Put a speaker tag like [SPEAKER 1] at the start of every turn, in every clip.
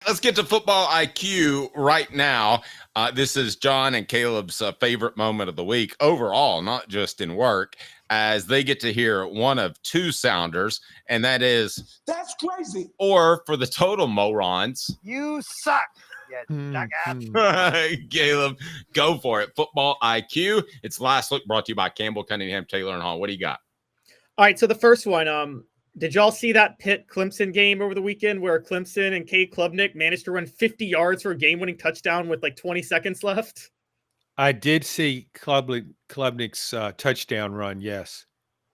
[SPEAKER 1] Let's get to football IQ right now. This is John and Caleb's favorite moment of the week overall, not just in work, as they get to hear one of two sounders, and that is,
[SPEAKER 2] that's crazy.
[SPEAKER 1] Or for the total morons,
[SPEAKER 3] you suck.
[SPEAKER 1] Caleb, go for it. Football IQ. It's Last Look, brought to you by Campbell, Cunningham, Taylor, and Hall. What do you got?
[SPEAKER 4] All right, so the first one, did y'all see that Pitt-Clemson game over the weekend where Clemson and Cade Klubnik managed to run 50 yards for a game-winning touchdown with like 20 seconds left?
[SPEAKER 5] I did see Klubnik's touchdown run, yes.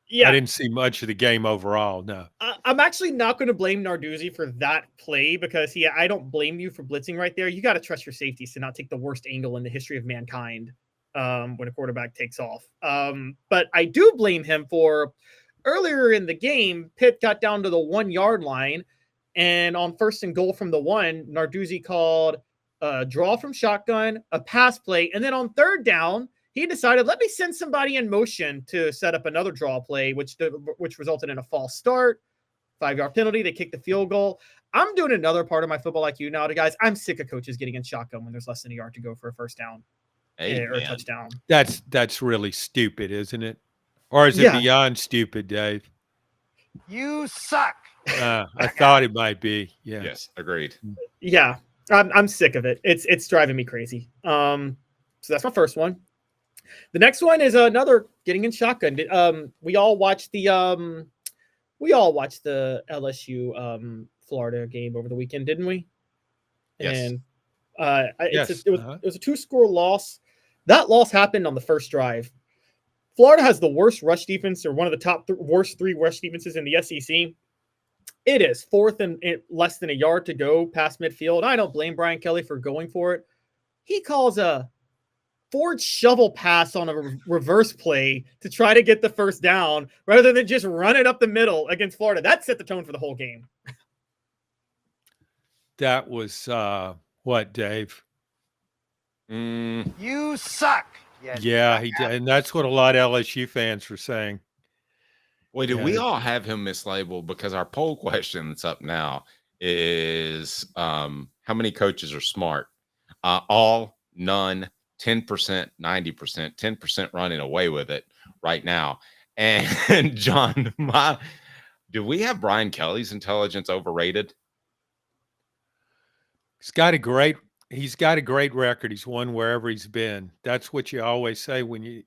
[SPEAKER 4] Yeah.
[SPEAKER 5] I didn't see much of the game overall, no.
[SPEAKER 4] I'm actually not going to blame Narduzzi for that play because, I don't blame you for blitzing right there. You got to trust your safeties to not take the worst angle in the history of mankind when a quarterback takes off. But I do blame him for earlier in the game, Pitt got down to the 1 yard line, and on 1st and goal from the 1, Narduzzi called a draw from shotgun, a pass play, and then on 3rd down, he decided, let me send somebody in motion to set up another draw play, which resulted in a false start, 5-yard penalty. They kicked the field goal. I'm doing another part of my football IQ now, guys. I'm sick of coaches getting in shotgun when there's less than a yard to go for a first down or a touchdown.
[SPEAKER 5] That's really stupid, isn't it? Or is it beyond stupid, Dave?
[SPEAKER 3] You suck.
[SPEAKER 5] I thought it might be. Yeah.
[SPEAKER 1] Yes, agreed.
[SPEAKER 4] Yeah, I'm sick of it. It's driving me crazy. So that's my first one. The next one is another getting in shotgun. We all watched the LSU Florida game over the weekend, didn't we?
[SPEAKER 1] Yes.
[SPEAKER 4] And it was a 2-score loss. That loss happened on the first drive. Florida has the worst rush defense, or one of the top worst 3 rush defenses in the SEC. It is 4th and less than a yard to go past midfield. I don't blame Brian Kelly for going for it. He calls a Ford shovel pass on a reverse play to try to get the first down rather than just run it up the middle against Florida. That set the tone for the whole game.
[SPEAKER 5] That was what, Dave?
[SPEAKER 3] You suck.
[SPEAKER 5] Yeah, he did. And that's what a lot of LSU fans were saying.
[SPEAKER 1] Wait, did we all have him mislabeled? Because our poll question that's up now is how many coaches are smart? All, none, 10%, 90%, 10% running away with it right now. And John, do we have Brian Kelly's intelligence overrated?
[SPEAKER 5] He's got a great record. He's won wherever he's been. That's what you always say when you.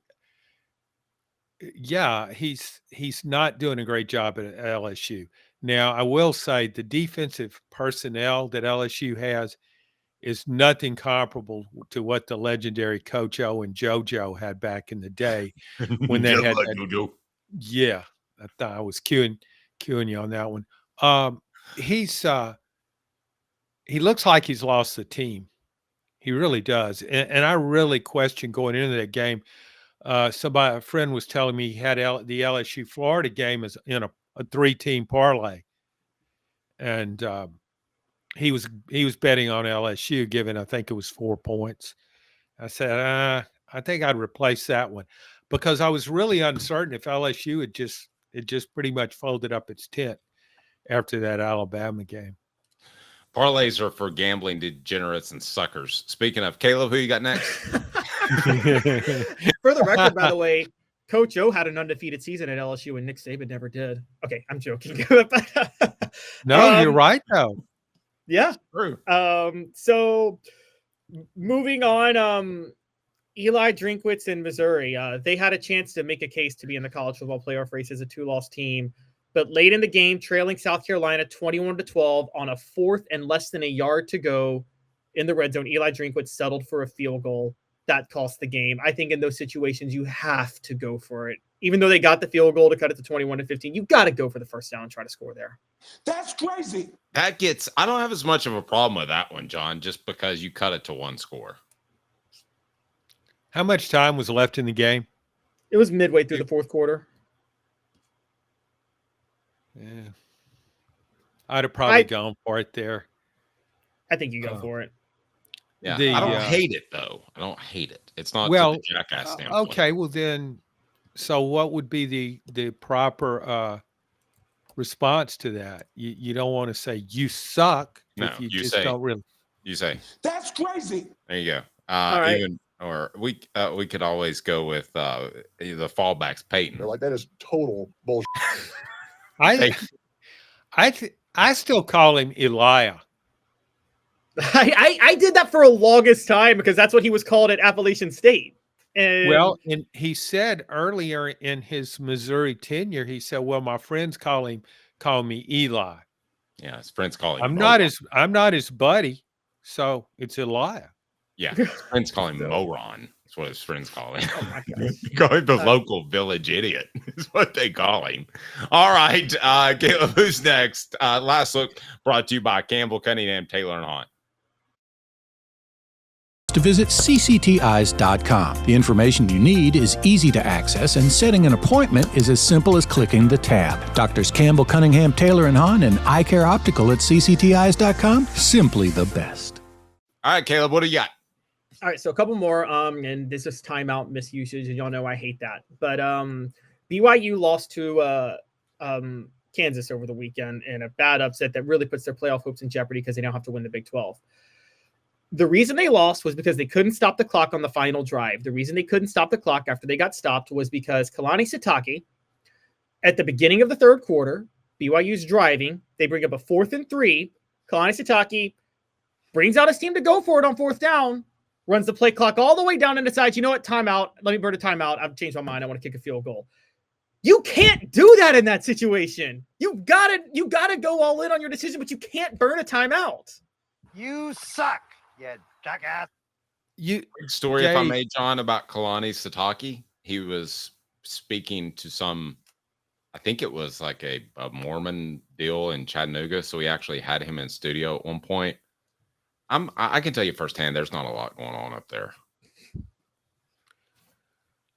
[SPEAKER 5] Yeah, he's not doing a great job at LSU. Now, I will say the defensive personnel that LSU has is nothing comparable to what the legendary Coach O and JoJo had back in the day when they had that. JoJo. Yeah, I thought I was cueing you on that one. He looks like he's lost the team. He really does. And I really question going into that game. A friend was telling me he had the LSU Florida game as in a 3-team parlay. And he was betting on LSU, given I think it was 4 points. I said, I think I'd replace that one because I was really uncertain if LSU had just pretty much folded up its tent after that Alabama game.
[SPEAKER 1] Parlays are for gambling degenerates and suckers. Speaking of, Caleb, who you got next?
[SPEAKER 4] For the record, by the way, Coach O had an undefeated season at LSU and Nick Saban never did. Okay, I'm joking.
[SPEAKER 5] No, you're right, though.
[SPEAKER 4] Yeah.
[SPEAKER 1] True.
[SPEAKER 4] So moving on, Eli Drinkwitz in Missouri, they had a chance to make a case to be in the college football playoff race as a 2-loss team. But late in the game, trailing South Carolina 21-12 on a 4th and less than a yard to go in the red zone, Eli Drinkwitz settled for a field goal. That cost the game. I think in those situations, you have to go for it. Even though they got the field goal to cut it to 21-15, you got to go for the first down and try to score there.
[SPEAKER 2] That's crazy.
[SPEAKER 1] I don't have as much of a problem with that one, John, just because you cut it to 1 score.
[SPEAKER 5] How much time was left in the game?
[SPEAKER 4] It was midway through the 4th quarter.
[SPEAKER 5] Yeah. I'd have probably gone for it there.
[SPEAKER 4] I think you go for it.
[SPEAKER 1] Yeah, I don't hate it, though. I don't hate it. It's not to the jackass standpoint.
[SPEAKER 5] Okay, well then, so what would be the proper response to that? You don't want to say, you suck.
[SPEAKER 1] No,
[SPEAKER 5] if you
[SPEAKER 1] you
[SPEAKER 5] just
[SPEAKER 1] say.
[SPEAKER 5] don't really.
[SPEAKER 1] You say.
[SPEAKER 2] That's crazy.
[SPEAKER 1] There you go.
[SPEAKER 4] All right.
[SPEAKER 1] Even or we could always go with the fallbacks Peyton.
[SPEAKER 6] They're like, that is total bullshit.
[SPEAKER 5] I still call him Elia.
[SPEAKER 4] I did that for a longest time because that's what he was called at Appalachian State. And
[SPEAKER 5] And he said earlier in his Missouri tenure, he said, "Well, my friends call me Eli.
[SPEAKER 1] Yeah, his friends call him.
[SPEAKER 5] I'm not his buddy, so it's Elia."
[SPEAKER 1] Yeah, his friends call him Moron. That's what his friends call him.
[SPEAKER 4] oh my gosh.
[SPEAKER 1] Call him the local village idiot is what they call him. All right, Caleb, who's next? Last look brought to you by Campbell, Cunningham, Taylor, and Hunt.
[SPEAKER 7] To visit cctis.com. The information you need is easy to access, and setting an appointment is as simple as clicking the tab. Doctors Campbell, Cunningham, Taylor, and Hahn, and Eye Care Optical at cctis.com. Simply the best.
[SPEAKER 1] All right, Caleb, what do you got?
[SPEAKER 4] All right, so a couple more. And this is timeout misusage, and y'all know I hate that. But BYU lost to Kansas over the weekend in a bad upset that really puts their playoff hopes in jeopardy because they now have to win the Big 12. The reason they lost was because they couldn't stop the clock on the final drive. The reason they couldn't stop the clock after they got stopped was because Kalani Sitake, at the beginning of the third quarter, BYU's driving. They bring up a 4th and 3. Kalani Sitake brings out his team to go for it on 4th down, runs the play clock all the way down and decides, you know what, timeout. Let me burn a timeout. I've changed my mind. I want to kick a field goal. You can't do that in that situation. You gotta go all in on your decision, but you can't burn a timeout.
[SPEAKER 3] You suck, you jackass.
[SPEAKER 1] Quick story, if I
[SPEAKER 5] Jay-
[SPEAKER 1] may, John, about Kalani Sitake. He was speaking to some, I think it was like a Mormon deal in Chattanooga. So we actually had him in studio at one point. I can tell you firsthand, there's not a lot going on up there.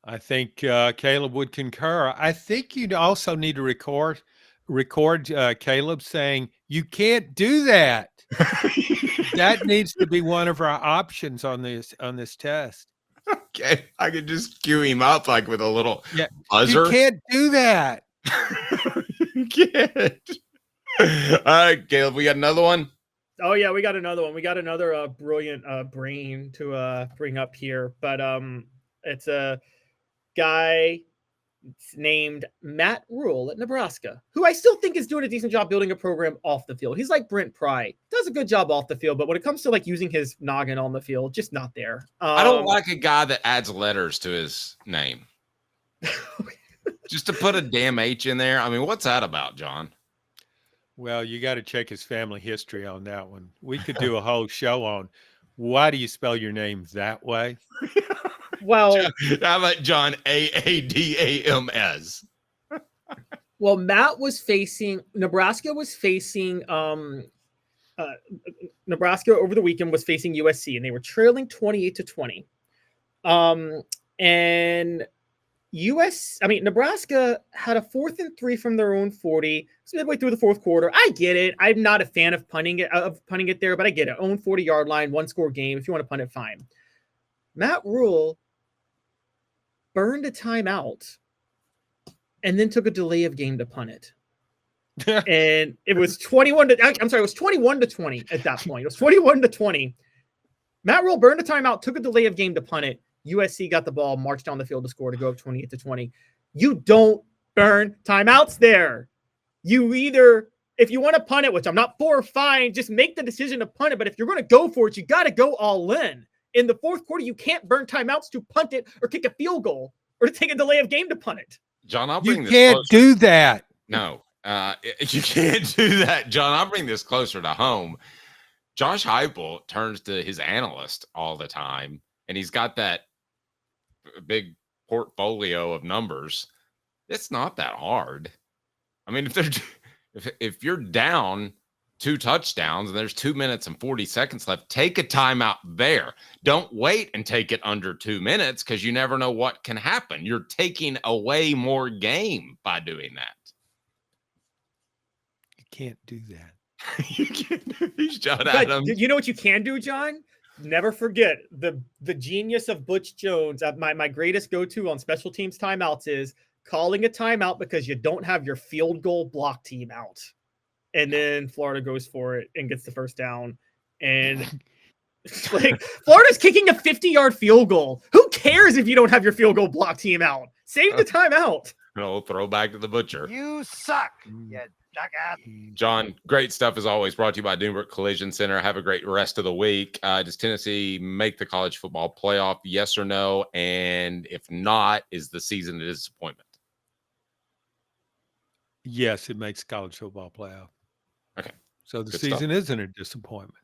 [SPEAKER 5] I think Caleb would concur. I think you'd also need to record Caleb saying, "You can't do that." That needs to be one of our options on this test.
[SPEAKER 1] Okay, I could just cue him up like with a little buzzer.
[SPEAKER 5] You can't do that.
[SPEAKER 1] You can't. All right, Caleb, we got another one.
[SPEAKER 4] Oh yeah, we got another one. We got another brilliant brain to bring up here, but it's a guy named Matt Rule at Nebraska, who I still think is doing a decent job building a program off the field. He's like Brent Pry, does a good job off the field, but when it comes to like using his noggin on the field, just not there.
[SPEAKER 1] I don't like a guy that adds letters to his name. Just to put a damn H in there. I mean, what's that about, John?
[SPEAKER 5] Well, you got to check his family history on that one. We could do a whole show on why do you spell your name that way?
[SPEAKER 4] Well,
[SPEAKER 1] how about John Aadams?
[SPEAKER 4] Well, Nebraska was facing Nebraska over the weekend was facing USC, and they were trailing 28-20. And Nebraska had a 4th and 3 from their own 40. It's midway through the fourth quarter. I get it. I'm not a fan of punting it there, but I get it. Own 40-yard line, 1-score game. If you want to punt it, fine. Matt Rule burned a timeout and then took a delay of game to punt it. And it was 21-20 at that point. It was 21-20. Matt Rule burned a timeout, took a delay of game to punt it. USC got the ball, marched down the field to score to go up 28-20. You don't burn timeouts there. You either, if you want to punt it, which I'm not for, fine, just make the decision to punt it. But if you're going to go for it, you got to go all in. In the fourth quarter, you can't burn timeouts to punt it or kick a field goal or to take a delay of game to punt it.
[SPEAKER 1] John, I'll bring
[SPEAKER 5] You
[SPEAKER 1] this
[SPEAKER 5] can't
[SPEAKER 1] closer.
[SPEAKER 5] do that.
[SPEAKER 1] No, you can't do that, John. I'll bring this closer to home. Josh Heupel turns to his analyst all the time, and he's got that big portfolio of numbers. It's not that hard. I mean, if you're down 2 touchdowns and there's 2 minutes and 40 seconds left, take a timeout there. Don't wait and take it under 2 minutes because you never know what can happen. You're taking away more game by doing that.
[SPEAKER 5] You can't do that.
[SPEAKER 1] You can't do John
[SPEAKER 4] But
[SPEAKER 1] Adams.
[SPEAKER 4] you know what you can do, John? Never forget the genius of Butch Jones. My greatest go-to on special teams timeouts is calling a timeout because you don't have your field goal block team out. and then Florida goes for it and gets the first down. And like Florida's kicking a 50-yard field goal. Who cares if you don't have your field goal block team out? Save the timeout.
[SPEAKER 1] No, throw back to the butcher.
[SPEAKER 3] You suck, you jackass.
[SPEAKER 1] John, great stuff as always. Brought to you by Dunebrook Collision Center. Have a great rest of the week. Does Tennessee make the college football playoff? Yes or no? And if not, is the season a disappointment?
[SPEAKER 5] Yes, it makes college football playoff.
[SPEAKER 1] Okay.
[SPEAKER 5] So the
[SPEAKER 1] Good
[SPEAKER 5] season
[SPEAKER 1] stuff.
[SPEAKER 5] isn't a disappointment.